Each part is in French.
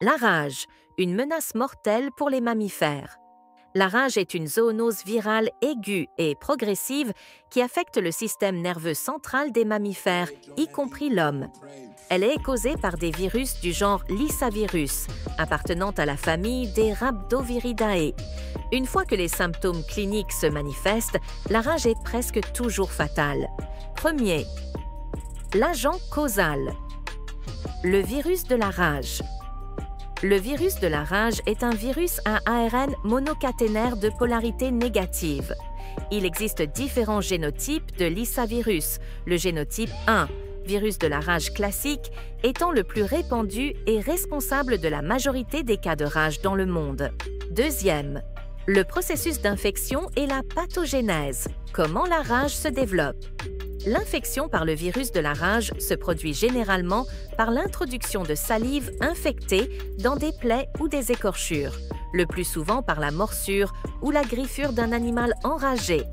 La rage, une menace mortelle pour les mammifères. La rage est une zoonose virale aiguë et progressive qui affecte le système nerveux central des mammifères, y compris l'homme. Elle est causée par des virus du genre Lyssavirus, appartenant à la famille des Rhabdoviridae. Une fois que les symptômes cliniques se manifestent, la rage est presque toujours fatale. Premier, l'agent causal. Le virus de la rage. Le virus de la rage est un virus à ARN monocaténaire de polarité négative. Il existe différents génotypes de Lyssavirus, le génotype 1, virus de la rage classique, étant le plus répandu et responsable de la majorité des cas de rage dans le monde. Deuxième, le processus d'infection et la pathogénèse. Comment la rage se développe? L'infection par le virus de la rage se produit généralement par l'introduction de salive infectée dans des plaies ou des écorchures, le plus souvent par la morsure ou la griffure d'un animal enragé.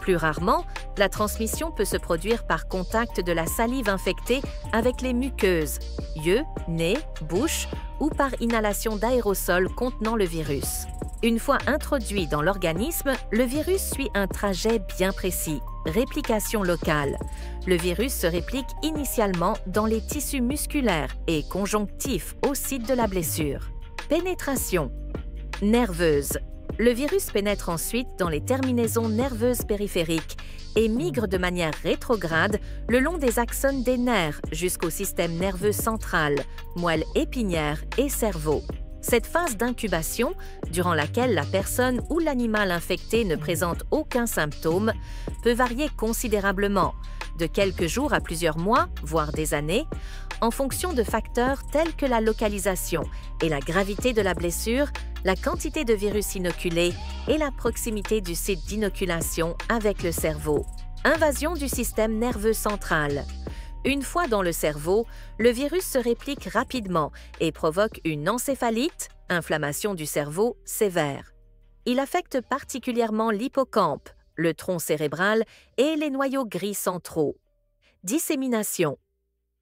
Plus rarement, la transmission peut se produire par contact de la salive infectée avec les muqueuses, yeux, nez, bouche ou par inhalation d'aérosols contenant le virus. Une fois introduit dans l'organisme, le virus suit un trajet bien précis. Réplication locale. Le virus se réplique initialement dans les tissus musculaires et conjonctifs au site de la blessure. Pénétration. Nerveuse. Le virus pénètre ensuite dans les terminaisons nerveuses périphériques et migre de manière rétrograde le long des axones des nerfs jusqu'au système nerveux central, moelle épinière et cerveau. Cette phase d'incubation, durant laquelle la personne ou l'animal infecté ne présente aucun symptôme, peut varier considérablement, de quelques jours à plusieurs mois, voire des années, en fonction de facteurs tels que la localisation et la gravité de la blessure, la quantité de virus inoculé et la proximité du site d'inoculation avec le cerveau. Invasion du système nerveux central. Une fois dans le cerveau, le virus se réplique rapidement et provoque une encéphalite, inflammation du cerveau, sévère. Il affecte particulièrement l'hippocampe, le tronc cérébral et les noyaux gris centraux. Dissémination.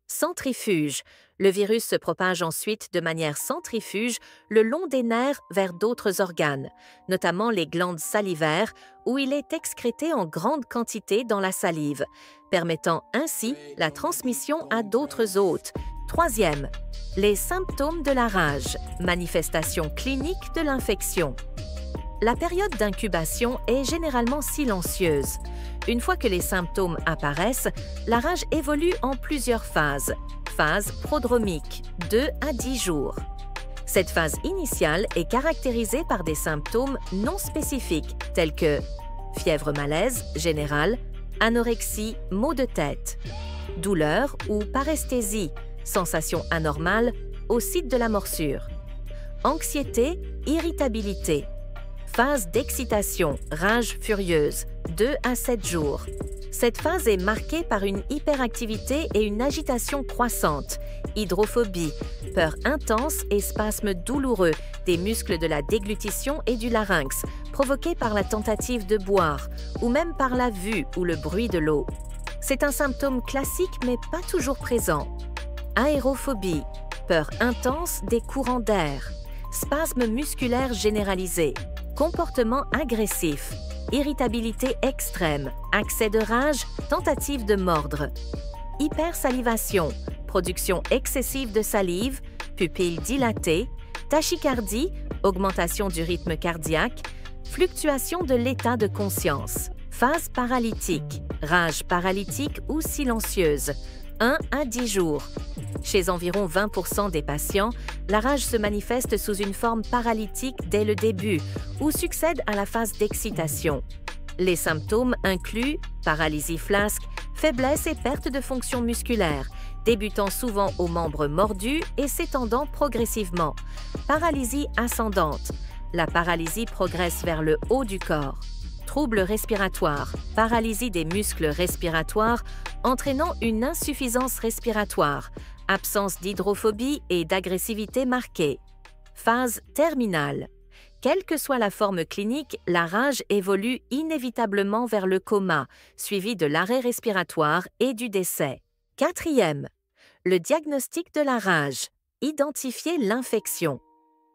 Centrifuge. Le virus se propage ensuite de manière centrifuge le long des nerfs vers d'autres organes, notamment les glandes salivaires, où il est excrété en grande quantité dans la salive, permettant ainsi la transmission à d'autres hôtes. Troisième, les symptômes de la rage, manifestation clinique de l'infection. La période d'incubation est généralement silencieuse. Une fois que les symptômes apparaissent, la rage évolue en plusieurs phases. Phase prodromique, 2 à 10 jours. Cette phase initiale est caractérisée par des symptômes non spécifiques tels que fièvre-malaise générale, anorexie, maux de tête, douleur ou paresthésie, sensation anormale au site de la morsure, anxiété, irritabilité. Phase d'excitation, rage furieuse, 2 à 7 jours. Cette phase est marquée par une hyperactivité et une agitation croissante, hydrophobie, peur intense et spasmes douloureux des muscles de la déglutition et du larynx, provoqués par la tentative de boire, ou même par la vue ou le bruit de l'eau. C'est un symptôme classique mais pas toujours présent. Aérophobie, peur intense des courants d'air, spasmes musculaires généralisés, comportement agressif, irritabilité extrême, accès de rage, tentative de mordre. Hypersalivation, production excessive de salive, pupilles dilatées, tachycardie, augmentation du rythme cardiaque, fluctuation de l'état de conscience. Phase paralytique, rage paralytique ou silencieuse, 1 à 10 jours. Chez environ 20% des patients, la rage se manifeste sous une forme paralytique dès le début ou succède à la phase d'excitation. Les symptômes incluent paralysie flasque, faiblesse et perte de fonction musculaire, débutant souvent aux membres mordus et s'étendant progressivement. Paralysie ascendante. La paralysie progresse vers le haut du corps. Troubles respiratoires, paralysie des muscles respiratoires entraînant une insuffisance respiratoire, absence d'hydrophobie et d'agressivité marquée. Phase terminale. Quelle que soit la forme clinique, la rage évolue inévitablement vers le coma, suivi de l'arrêt respiratoire et du décès. Quatrième, le diagnostic de la rage. identifier l'infection.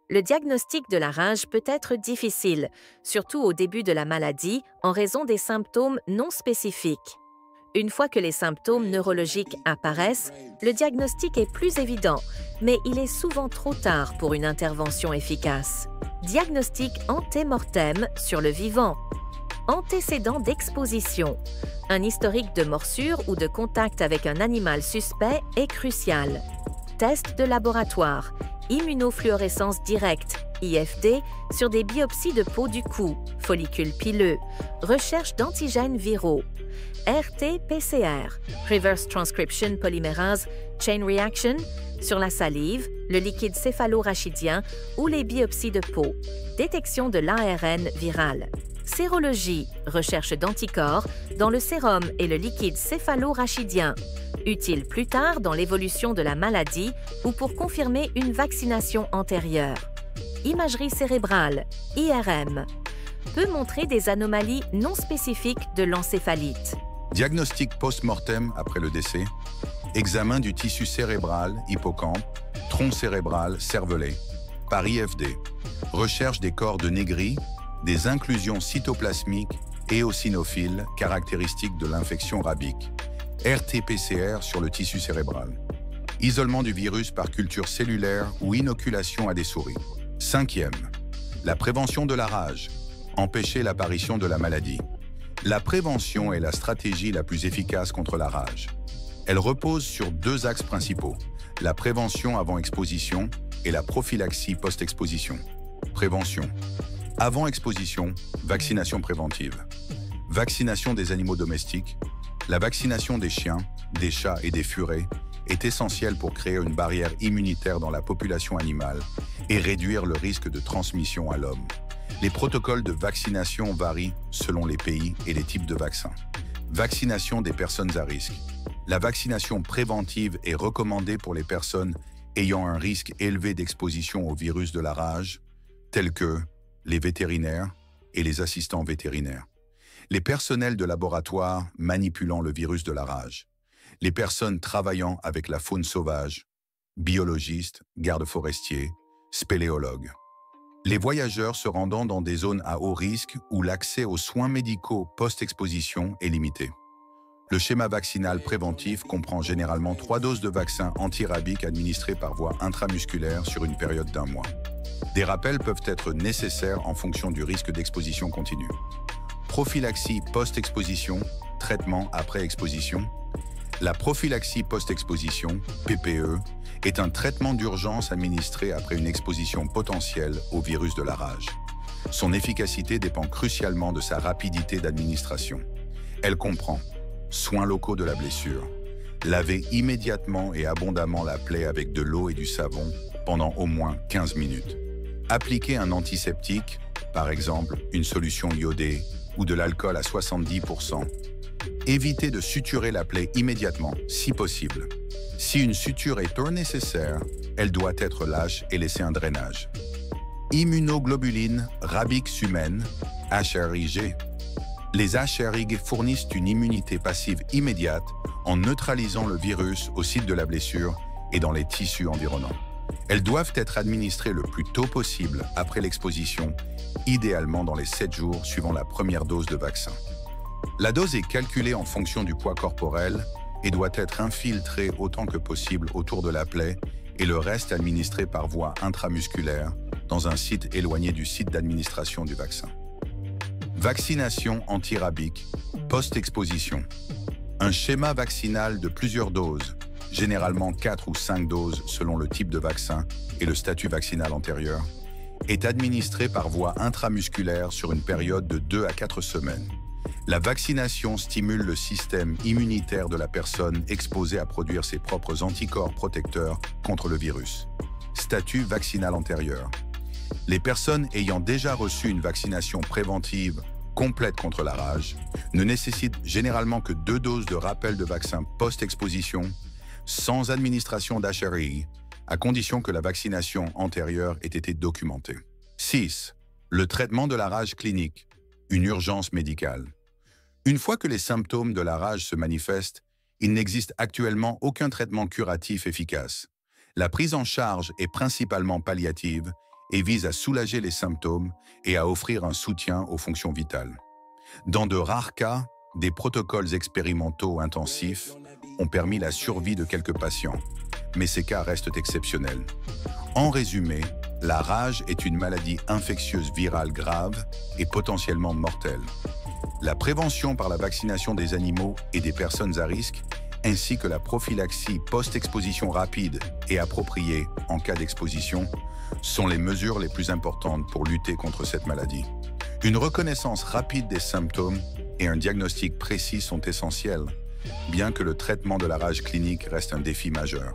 Le diagnostic de la rage peut être difficile, surtout au début de la maladie, en raison des symptômes non spécifiques. Une fois que les symptômes neurologiques apparaissent, le diagnostic est plus évident, mais il est souvent trop tard pour une intervention efficace. Diagnostic ante-mortem sur le vivant. Antécédent d'exposition. Un historique de morsure ou de contact avec un animal suspect est crucial. Test de laboratoire. Immunofluorescence directe, IFD, sur des biopsies de peau du cou, follicules pileux. Recherche d'antigènes viraux. RT-PCR, Reverse Transcription Polymerase Chain Reaction, sur la salive, le liquide céphalorachidien ou les biopsies de peau. Détection de l'ARN viral. Sérologie, recherche d'anticorps dans le sérum et le liquide céphalorachidien. Utile plus tard dans l'évolution de la maladie ou pour confirmer une vaccination antérieure. Imagerie cérébrale, IRM, peut montrer des anomalies non spécifiques de l'encéphalite. Diagnostic post-mortem après le décès. Examen du tissu cérébral, hippocampe, tronc cérébral, cervelet, par IFD. Recherche des corps de Negri, des inclusions cytoplasmiques éosinophiles caractéristiques de l'infection rabique. RT-PCR sur le tissu cérébral. Isolement du virus par culture cellulaire ou inoculation à des souris. 5e. La prévention de la rage. Empêcher l'apparition de la maladie. La prévention est la stratégie la plus efficace contre la rage. Elle repose sur 2 axes principaux, la prévention avant exposition et la prophylaxie post-exposition. Prévention. Avant exposition, vaccination préventive. Vaccination des animaux domestiques. La vaccination des chiens, des chats et des furets est essentielle pour créer une barrière immunitaire dans la population animale et réduire le risque de transmission à l'homme. Les protocoles de vaccination varient selon les pays et les types de vaccins. Vaccination des personnes à risque. La vaccination préventive est recommandée pour les personnes ayant un risque élevé d'exposition au virus de la rage, tels que les vétérinaires et les assistants vétérinaires, les personnels de laboratoire manipulant le virus de la rage, les personnes travaillant avec la faune sauvage, biologistes, gardes forestiers, spéléologues, les voyageurs se rendant dans des zones à haut risque où l'accès aux soins médicaux post-exposition est limité. Le schéma vaccinal préventif comprend généralement 3 doses de vaccin antirabique administrées par voie intramusculaire sur une période d'1 mois. Des rappels peuvent être nécessaires en fonction du risque d'exposition continue. Prophylaxie post-exposition, traitement après exposition. La prophylaxie post-exposition, PPE, est un traitement d'urgence administré après une exposition potentielle au virus de la rage. Son efficacité dépend crucialement de sa rapidité d'administration. Elle comprend soins locaux de la blessure, laver immédiatement et abondamment la plaie avec de l'eau et du savon pendant au moins 15 minutes. Appliquer un antiseptique, par exemple une solution iodée ou de l'alcool à 70%. Éviter de suturer la plaie immédiatement, si possible. Si une suture est peu nécessaire, elle doit être lâche et laisser un drainage. Immunoglobulines Rabix humaine, HRIG. Les HRIG fournissent une immunité passive immédiate en neutralisant le virus au site de la blessure et dans les tissus environnants. Elles doivent être administrées le plus tôt possible après l'exposition, idéalement dans les 7 jours suivant la première dose de vaccin. La dose est calculée en fonction du poids corporel et doit être infiltrée autant que possible autour de la plaie et le reste administré par voie intramusculaire dans un site éloigné du site d'administration du vaccin. Vaccination antirabique, post-exposition. Un schéma vaccinal de plusieurs doses, généralement 4 ou 5 doses selon le type de vaccin et le statut vaccinal antérieur, est administré par voie intramusculaire sur une période de 2 à 4 semaines. La vaccination stimule le système immunitaire de la personne exposée à produire ses propres anticorps protecteurs contre le virus. Statut vaccinal antérieur. Les personnes ayant déjà reçu une vaccination préventive complète contre la rage ne nécessitent généralement que 2 doses de rappel de vaccin post-exposition sans administration d'HRI, à condition que la vaccination antérieure ait été documentée. 6. Le traitement de la rage clinique, une urgence médicale. Une fois que les symptômes de la rage se manifestent, il n'existe actuellement aucun traitement curatif efficace. La prise en charge est principalement palliative et vise à soulager les symptômes et à offrir un soutien aux fonctions vitales. Dans de rares cas, des protocoles expérimentaux intensifs ont permis la survie de quelques patients, mais ces cas restent exceptionnels. En résumé, la rage est une maladie infectieuse virale grave et potentiellement mortelle. La prévention par la vaccination des animaux et des personnes à risque, ainsi que la prophylaxie post-exposition rapide et appropriée en cas d'exposition, sont les mesures les plus importantes pour lutter contre cette maladie. Une reconnaissance rapide des symptômes et un diagnostic précis sont essentiels, bien que le traitement de la rage clinique reste un défi majeur.